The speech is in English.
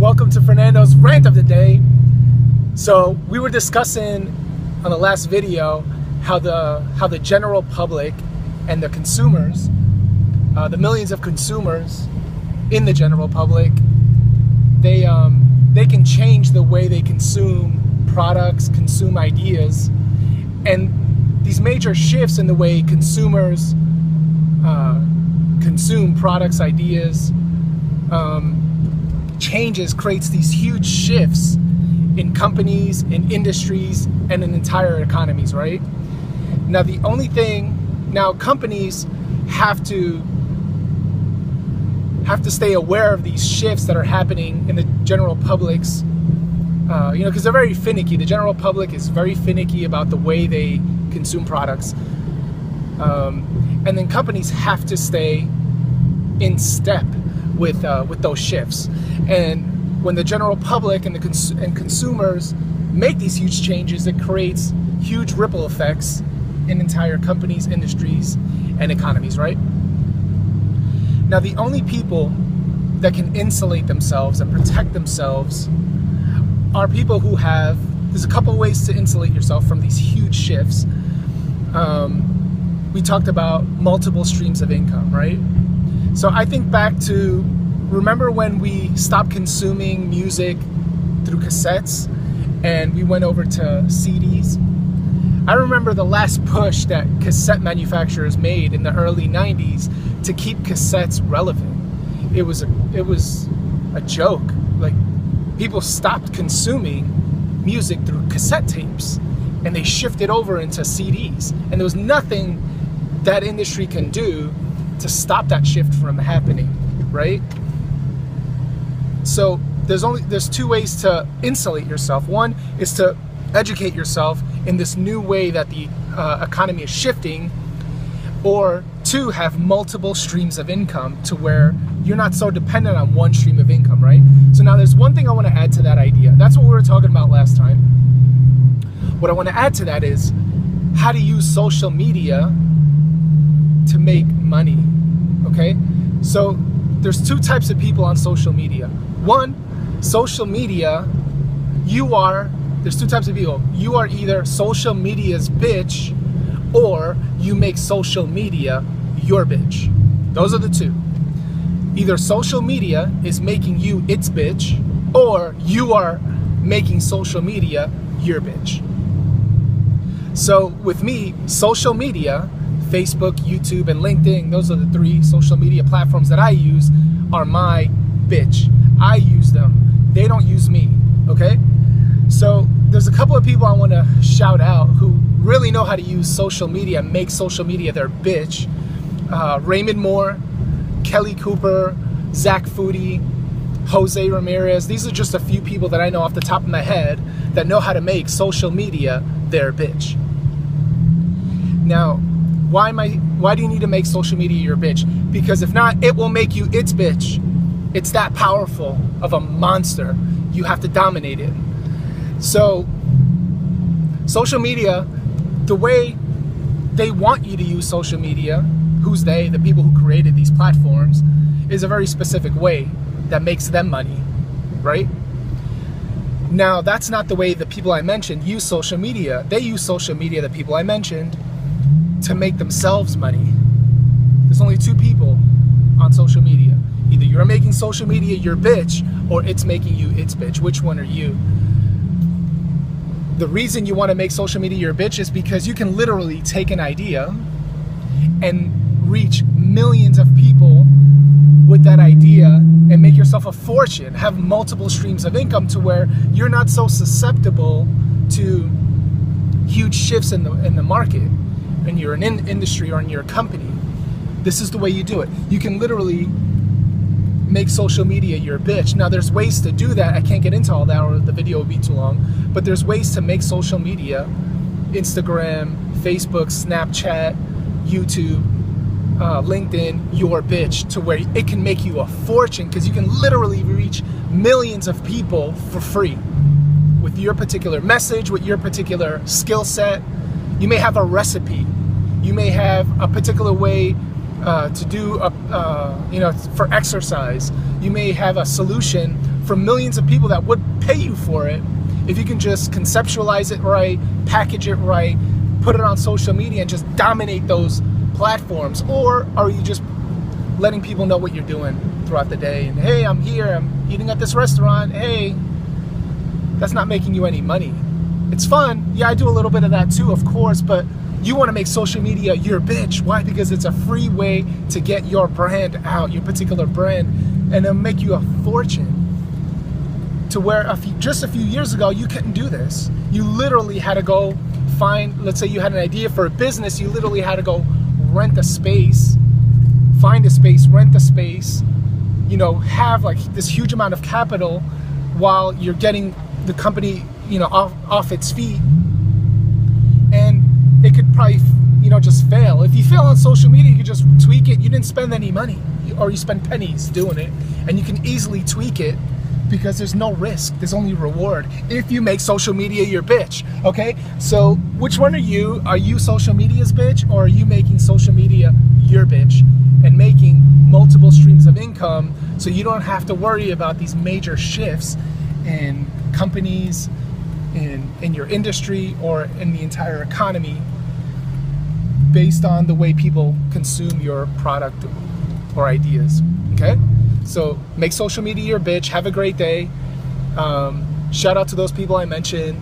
welcome to Fernando's Rant of the Day. So we were discussing on the last video how the general public and the consumers, the millions of consumers in the general public, they can change the way they consume products, consume ideas, and these major shifts in the way consumers consume products, ideas, creates these huge shifts in companies, in industries, and in entire economies, right? Now, companies have to stay aware of these shifts that are happening in the general public's, because they're very finicky. The general public is very finicky about the way they consume products. And then companies have to stay in step with those shifts. And when the general public and consumers make these huge changes, it creates huge ripple effects in entire companies, industries, and economies, right? Now, the only people that can insulate themselves and protect themselves are people who there's a couple ways to insulate yourself from these huge shifts. We talked about multiple streams of income, right? So I think back to, remember when we stopped consuming music through cassettes and we went over to CDs? I remember the last push that cassette manufacturers made in the early 90s to keep cassettes relevant. It was a joke. Like, people stopped consuming music through cassette tapes and they shifted over into CDs. And there was nothing that industry can do to stop that shift from happening, right? So there's two ways to insulate yourself. One is to educate yourself in this new way that the economy is shifting, or two, have multiple streams of income to where you're not so dependent on one stream of income, right? So now there's one thing I want to add to that idea. That's what we were talking about last time. What I want to add to that is how to use social media to make money, okay? So there's two types of people on social media. One, social media, there's two types of people. You are either social media's bitch, or you make social media your bitch. Those are the two. Either social media is making you its bitch, or you are making social media your bitch. So with me, social media, Facebook, YouTube, and LinkedIn, those are the three social media platforms that I use, are my bitch. I use them. They don't use me, okay? So there's a couple of people I want to shout out who really know how to use social media, make social media their bitch. Raymond Moore, Kelly Cooper, Zach Foodie, Jose Ramirez. These are just a few people that I know off the top of my head that know how to make social media their bitch. Now, why do you need to make social media your bitch? Because if not, it will make you its bitch. It's that powerful of a monster. You have to dominate it. So, social media, the way they want you to use social media, who's they? The people who created these platforms, is a very specific way that makes them money, right? Now, that's not the way the people I mentioned use social media. They use social media, the people I mentioned, to make themselves money. There's only two people on social media. Either you're making social media your bitch, or it's making you its bitch. Which one are you? The reason you want to make social media your bitch is because you can literally take an idea and reach millions of people with that idea and make yourself a fortune, have multiple streams of income to where you're not so susceptible to huge shifts in the market, and you're in industry or in your company. This is the way you do it. You can literally make social media your bitch. Now, there's ways to do that. I can't get into all that or the video would be too long, but there's ways to make social media, Instagram, Facebook, Snapchat, YouTube, LinkedIn, your bitch, to where it can make you a fortune, because you can literally reach millions of people for free with your particular message, with your particular skill set. You may have a recipe. You may have a particular way to do for exercise. You may have a solution from millions of people that would pay you for it, if you can just conceptualize it right, package it right, put it on social media and just dominate those platforms? Or are you just letting people know what you're doing throughout the day? And hey, I'm here, I'm eating at this restaurant. Hey, that's not making you any money. It's fun. Yeah, I do a little bit of that too, of course, but you want to make social media your bitch. Why? Because it's a free way to get your brand out, your particular brand, and it'll make you a fortune. To where just a few years ago, you couldn't do this. You literally had to go find, let's say you had an idea for a business, you literally had to go rent a space, find a space, rent a space, you know, have like this huge amount of capital while you're getting the company, you know, off its feet. And it could probably, you know, just fail. If you fail on social media, you could just tweak it. You didn't spend any money, or you spend pennies doing it, and you can easily tweak it because there's no risk, there's only reward if you make social media your bitch. Okay, so which one are you? Are you social media's bitch, or are you making social media your bitch and making multiple streams of income so you don't have to worry about these major shifts in companies, in your industry, or in the entire economy based on the way people consume your product or ideas? Okay, so make social media your bitch. Have a great day. Shout out to those people I mentioned.